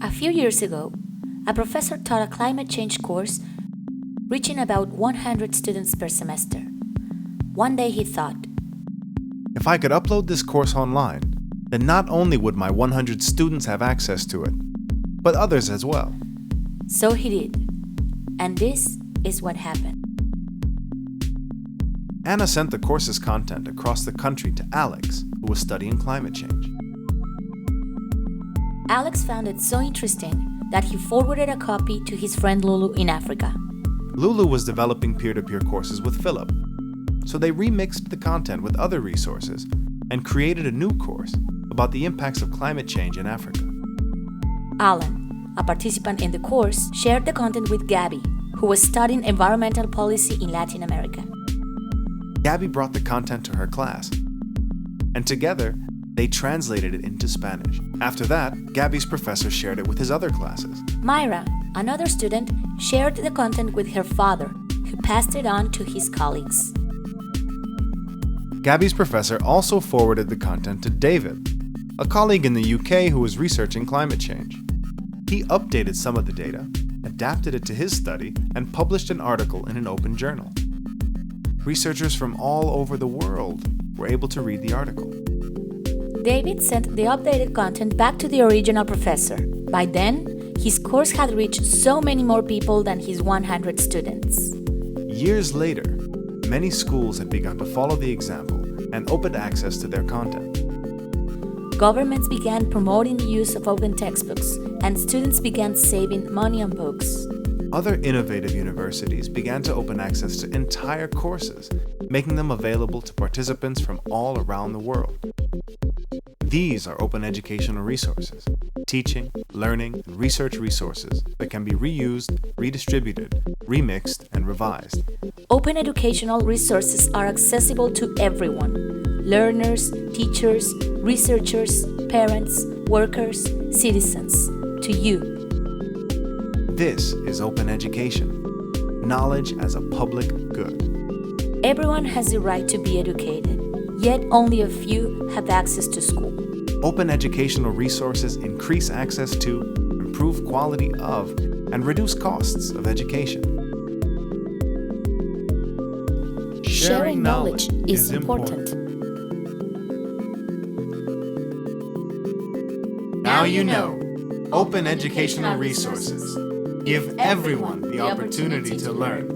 A few years ago, a professor taught a climate change course reaching about 100 students per semester. One day he thought, If I could upload this course online, then not only would my 100 students have access to it, but others as well. so he did. And this is what happened. Anna sent the course's content across the country to Alex, who was studying climate change. Alex found it so interesting that he forwarded a copy to his friend Lulu in Africa. Lulu was developing peer-to-peer courses with Philip, so they remixed the content with other resources and created a new course about the impacts of climate change in Africa. Alan, a participant in the course, shared the content with Gabby, who was studying environmental policy in Latin America. Gabby brought the content to her class, and together, they translated it into Spanish. After that, Gabby's professor shared it with his other classes. Myra, another student, shared the content with her father, who passed it on to his colleagues. Gabby's professor also forwarded the content to David, a colleague in the UK who was researching climate change. He updated some of the data, adapted it to his study, and published an article in an open journal. Researchers from all over the world were able to read the article. David sent the updated content back to the original professor. By then, his course had reached so many more people than his 100 students. Years later, many schools had begun to follow the example and opened access to their content. Governments began promoting the use of open textbooks, and students began saving money on books. Other innovative universities began to open access to entire courses, making them available to participants from all around the world. These are open educational resources, teaching, learning, and research resources that can be reused, redistributed, remixed, and revised. Open educational resources are accessible to everyone: learners, teachers, researchers, parents, workers, citizens, to you. This is open education, knowledge as a public good. Everyone has the right to be educated, yet only a few have access to school. Open educational resources increase access to, improve quality of, and reduce costs of education. Sharing knowledge is important. Now you know. Open educational resources give everyone the opportunity to learn.